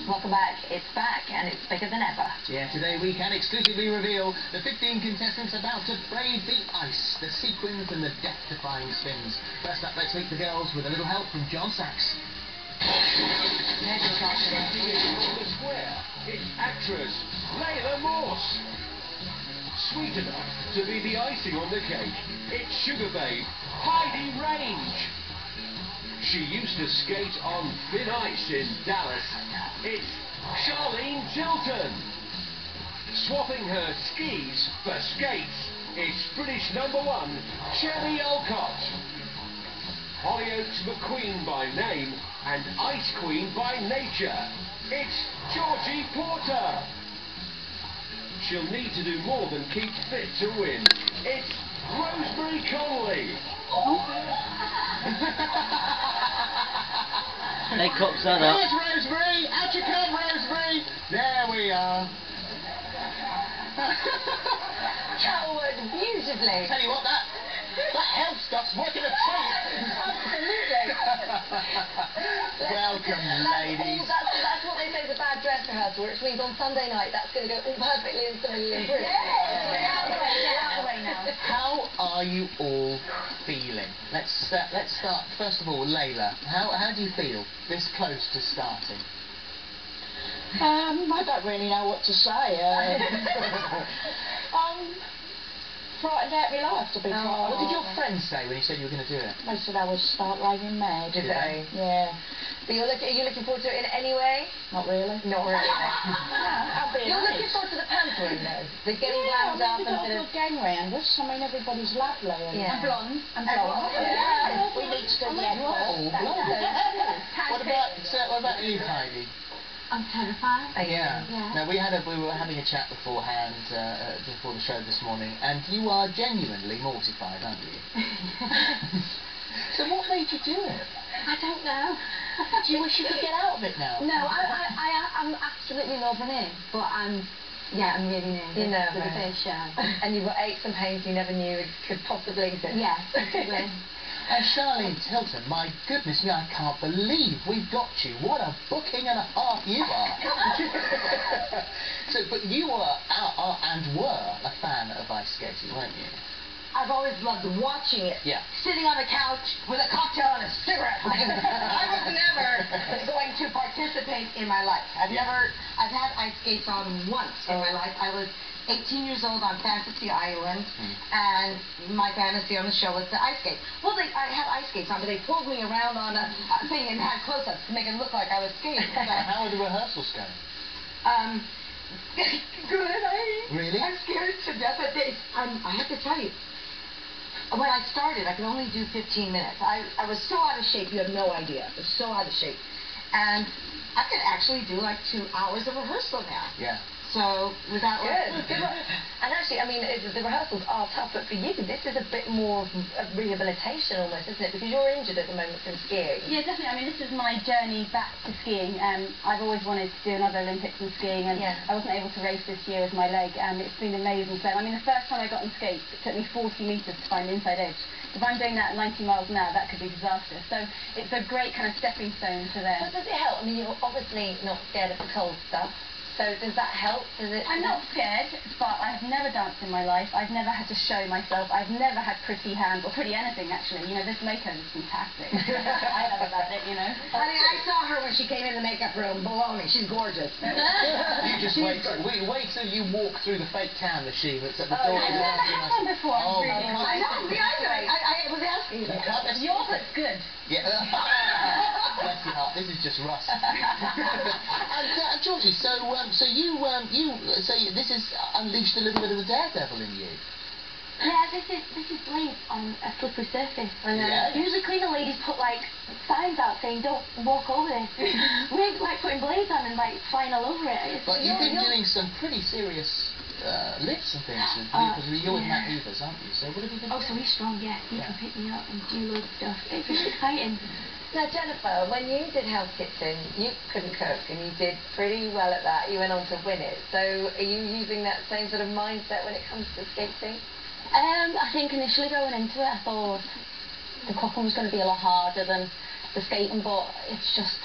Welcome back. It's back, and it's bigger than ever. Yeah, today we can exclusively reveal the 15 contestants about to brave the ice, the sequins and the death-defying spins. First up, let's meet the girls with a little help from John Sachs. On the square, it's actress Layla Morse. Sweet enough to be the icing on the cake, it's sugar babe Heidi Range. She used to skate on thin ice in Dallas. It's Charlene Tilton. Swapping her skis for skates, it's British #1 Shelley Alcott. Hollyoaks McQueen by name and Ice Queen by nature, it's Georgie Porter. She'll need to do more than keep fit to win. It's Rosemary Connolly. They cocked that up. Here's Rosemary! Out you come, Rosemary! There we are. That worked beautifully. Tell you what, that health stuff's working a treat. Absolutely. Welcome, ladies. That's what they say is a bad dress rehearsal, which means on Sunday night that's going to go perfectly and similarly improved. Get out of the way now. How are you all feeling? Let's start. First of all, Layla. How do you feel this close to starting? I don't really know what to say. Frightened out of my life, to be quite honest. What did your friends say when you said you were going to do it? They said I would start raving mad. Did they? Yeah. But are you looking forward to it in any way? Not really. Not really. You're nice. looking forward to the pampering though? The getting Yeah, wound up we've and got a good gang round us. I mean, everybody's lovely. Yeah. And blonde. Yeah. We need to do the You are all blonde. What about you, Heidi? I'm terrified. Yeah. Yeah. Now we were having a chat beforehand, before the show this morning, and you are genuinely mortified, aren't you? So what made you do it? I don't know. Do you wish you could get out of it now? No, I'm absolutely loving it, but I'm really nervous. You're nervous. For the first show. And you've got aches and pains you never knew could possibly exist. Yes, possibly. And Charlene Tilton, my goodness me, I can't believe we've got you. What a booking and a half you are. But you are and were a fan of ice skating, weren't you? I've always loved watching it. Yeah. Sitting on the couch with a cocktail and a cigarette. I was never going to participate in my life. I've had ice skates on once in my life. I was 18 years old on Fantasy Island, and my fantasy on the show was to ice skate. Well, I had ice skates on, but they pulled me around on a thing and had close-ups to make it look like I was skating. So, How are the rehearsals going? Good. Really? I'm scared to death. But I have to tell you, when I started, I could only do 15 minutes. I was so out of shape, you have no idea. I was so out of shape. And I could actually do like 2 hours of rehearsal now. Yeah. So, without... Good. And actually, I mean, the rehearsals are tough, but for you, this is a bit more of rehabilitation almost, isn't it? Because you're injured at the moment from skiing. Yeah, definitely. I mean, this is my journey back to skiing. I've always wanted to do another Olympics in skiing, and I wasn't able to race this year with my leg, and it's been amazing. So, I mean, the first time I got on skates, it took me 40 metres to find the inside edge. If I'm doing that at 90 miles an hour, that could be disastrous. So, it's a great kind of stepping stone to there. But does it help? I mean, you're obviously not scared of the cold stuff. So does that help? I'm not scared, but I've never danced in my life. I've never had to show myself. I've never had pretty hands, or pretty anything, actually. You know, this makeup is fantastic. I love about it, you know. I mean, I saw her when she came in the makeup room. Baloney, she's gorgeous. You just wait till you walk through the fake tan machine that's at the door. I've never had one before. Oh, really. I know, I was asking you. Yours looks good. Yeah. Bless your heart. This is just rust. And Georgie, so this has unleashed a little bit of the daredevil in you. Yeah, this is blades on a slippery surface. Yeah. Usually cleaner ladies put like signs out saying don't walk over this. We're like putting blades on and like flying all over it. But you've been doing some pretty serious lifts and things because you're with Matt Hoovers, aren't you? So what have you been doing? So he's strong, yeah. He can pick me up and do loads of stuff. It's really exciting. Now, Jennifer, when you did Hell's Kitchen, you couldn't cook, and you did pretty well at that. You went on to win it. So are you using that same sort of mindset when it comes to skating? I think initially going into it, I thought the cooking was going to be a lot harder than the skating, but it's just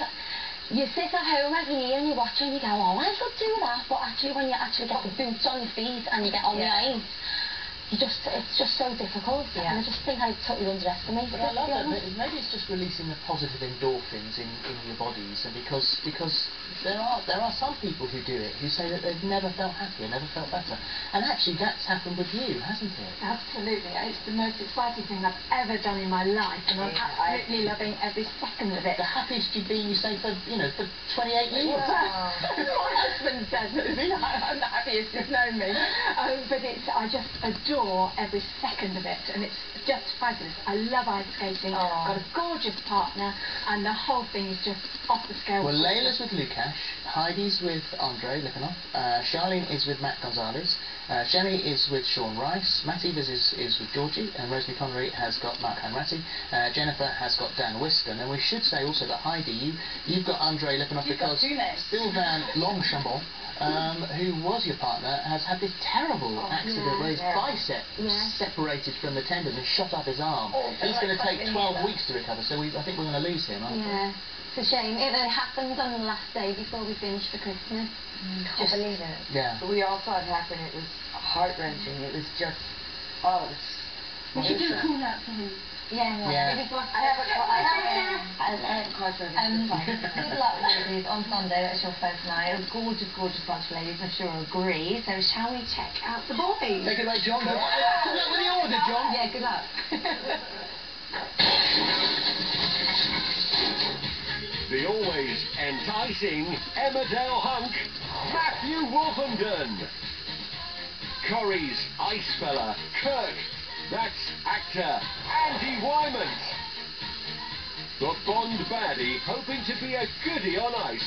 you sit at home every year and you watch it and you go, oh, I could do that. But actually, when you actually get the boots on your feet and you get on the ice, it's just so difficult. And I just think I totally underestimated it. But I love that. Maybe it's just releasing the positive endorphins in your bodies, and because there are some people who do it who say that they've never felt happier, never felt better, and actually that's happened with you, hasn't it? Absolutely. It's the most exciting thing I've ever done in my life, and I'm absolutely loving every second of it. The happiest you've been, you say, for 28 years. Wow. My husband says that I'm the happiest he's known me, but I just adore every second of it, and it's just fabulous. I love ice skating. I've got a gorgeous partner, and the whole thing is just off the scale. Well, Layla's with Lukash, Heidi's with Andrei Lipanov, Charlene is with Matt Gonzalez, Shemi is with Sean Rice, Matt Evers is with Georgie, and Rosemary Connery has got Mark Hanratty, Jennifer has got Dan Whiston, and we should say also that Heidi, you've got Andrei Lipanov because Sylvain Longchambon, who was your partner, has had this terrible accident where his bicep separated from the tendon and shot up his arm. He's going to take 12 weeks to recover, so I think we're going to lose him, aren't we? Yeah, it's a shame. It happened on the last day before we finished for Christmas. Can't believe it. Yeah. But we all saw it happen. It was heart-wrenching. It was just, We should do a call-out for him. Yeah. I have a card for him. Good luck, ladies, on Sunday. That's your first night. A gorgeous, gorgeous bunch of ladies, I'm sure agree. So shall we check out the boys? Take it away, John. Good luck with the order, John. Yeah, good luck. The always enticing Emmerdale hunk, Matthew Wolfenden. Corrie's ice fella, Kirk. That's actor Andy Wymant. The Bond baddie hoping to be a goodie on ice.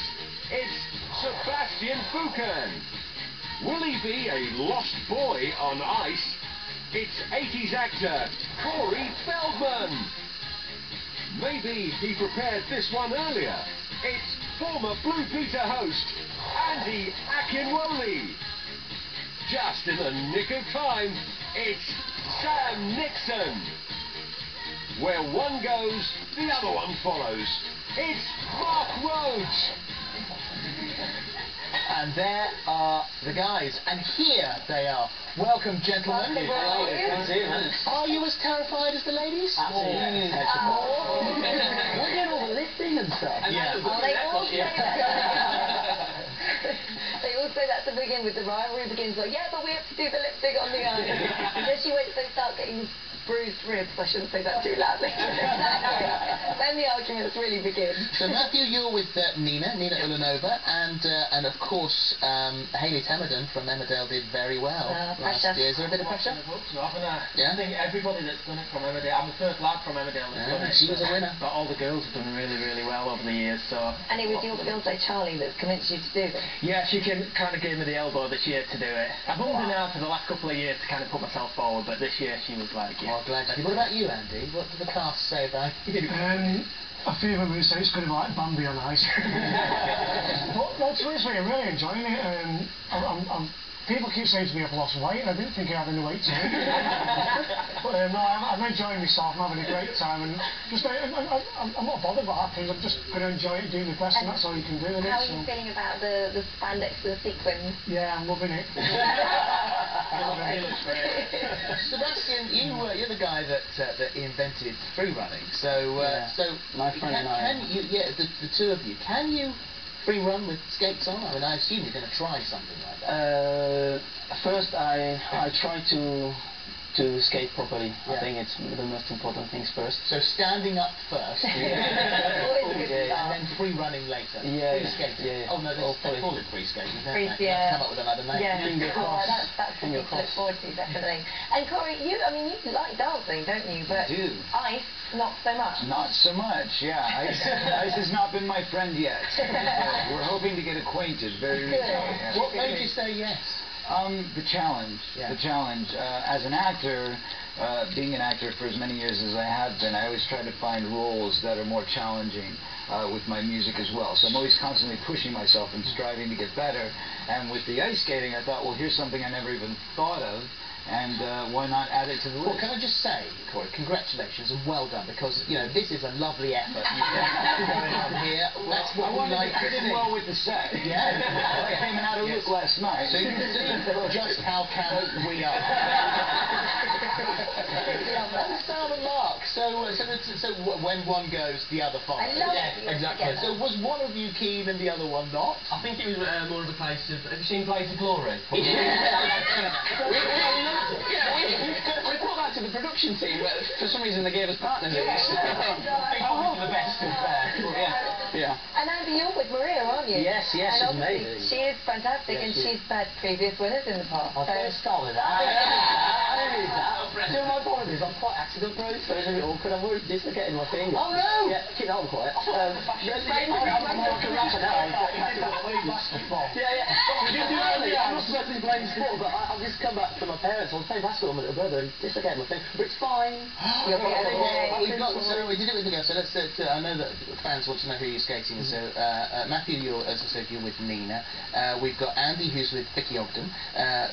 It's Sebastian Foucan. Will he be a lost boy on ice? It's 80s actor Corey Feldman. Maybe he prepared this one earlier. It's former Blue Peter host Andy Akinwole. Just in the nick of time, it's Sam Nixon. Where one goes, the other one follows. It's Mark Rhodes. And there are the guys, and here they are. Welcome, gentlemen. Are you as terrified as the ladies? Absolutely. We're getting all the lifting and stuff. They all say that. They all say that to begin with. The rivalry begins like, yeah, but we have to do the lipstick on the ice. And then she waits till they start getting bruised ribs. I shouldn't say that too loudly. Then the arguments really begin. So Matthew, you're with Nina Ulanova, and of course Hayley Temmerden from Emmerdale did very well last year. Is there a bit of pressure? I think everybody that's done it from Emmerdale. I'm the first lad from Emmerdale that's done it. She was a winner. But all the girls have done really, really well over the years. So. And it was your fiancée Charlie that's convinced you to do this. Yeah, she kind of gave me the elbow this year to do it. I've only been out for the last couple of years to kind of put myself forward, but this year she was like, yeah. Oh, glad. What about you, Andy? What do the cast say about you? I feel when we say it's going to be like Bambi on ice. but to be honest with you, I'm really enjoying it. People keep saying to me I've lost weight, and I didn't think I had any weight to it. But no, I'm enjoying myself, I'm having a great time, and just I'm not bothered about that thing. I'm just going to enjoy it, do my best, and that's all you can do. How are you feeling about the spandex and the sequins? Yeah, I'm loving it. Sebastian, you're the guy that invented free running. So my friend and I. The two of you, can you free run with skates on? I mean, I assume you're going to try something like that. First, I try to skate properly. I think it's the most important things first. So standing up first, and then free running later. Free skating. Yeah. Oh no, they call it free skating. Free, they come up with another name. That's something to look forward to, definitely. And Corey, you like dancing, don't you? But I do. Ice, not so much. Not so much, yeah. Ice has not been my friend yet. We're hoping to get acquainted very recently. Yeah. What made you say yes? The challenge. Yeah. The challenge. As an actor, being an actor for as many years as I have been, I always try to find roles that are more challenging with my music as well. So I'm always constantly pushing myself and striving to get better. And with the ice skating, I thought, well, here's something I never even thought of. And why not add it to the list? Well, can I just say, Corey, congratulations and well done, because, this is a lovely effort you've got going on here. what we like to Fitting see. well with the set. Yeah. I came and had a look last night. So you can see just how camp we are. Sam and Mark, so when one goes, the other follows. I love Yeah, it. exactly. So was one of you keen and the other one not? I think it was more of a case of, have you seen Blades of Glory? We put that to the production team, but for some reason they gave us partners. For the best of Yeah. And Andy, you're with Maria, aren't you? Yes, and she's obviously amazing. She is fantastic, Yes, and she she's had previous winners in the past. I don't start with that. I don't need that. So my problem is I'm quite accident prone, so it's a bit awkward. I'm always dislocating my finger. Oh no! Yeah, keep that one quiet. I'm more like a rapper now. Yeah. I'm not supposed to be playing sport, but I've just come back from my parents. I was playing basketball with my little brother and dislocated my finger, but it's fine. We've got, so we did it with the girls. So let's. I know that fans want to know who you're skating with. So Matthew, as I said, you're with Nina. We've got Andy, who's with Vicky Ogden.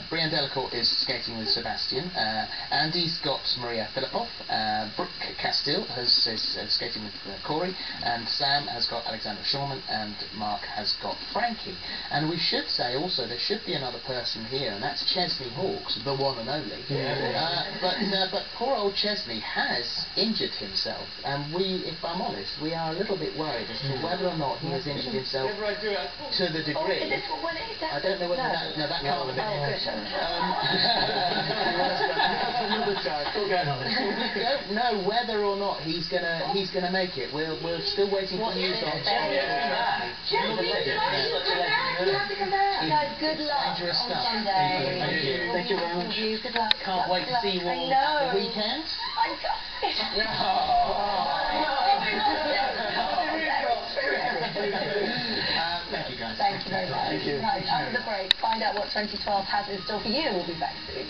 Brian Delacourt is skating with Sebastian. Andy's got Maria Filipov. Brooke Castile is skating with Corey, and Sam has got Alexander Shawman, and Mark has got Frankie. And we should say also there should be another person here, and that's Chesney Hawkes, the one and only. But poor old Chesney has injured himself, and if I'm honest, we are a little bit worried as to whether or not he has injured himself to the degree. Is this when it is that? I don't know whether that can't be. Another time. Still going on. We don't know whether or not he's gonna make it. We're still waiting for news on You have to come back. Guys, good luck dangerous on stuff. Sunday. Thank you. Thank you very much. Good luck. Can't wait to see you all at the weekend. Thank you guys. Thank you very much. Thank you. Right, after the break, find out what 2012 has in store for you. We'll be back soon.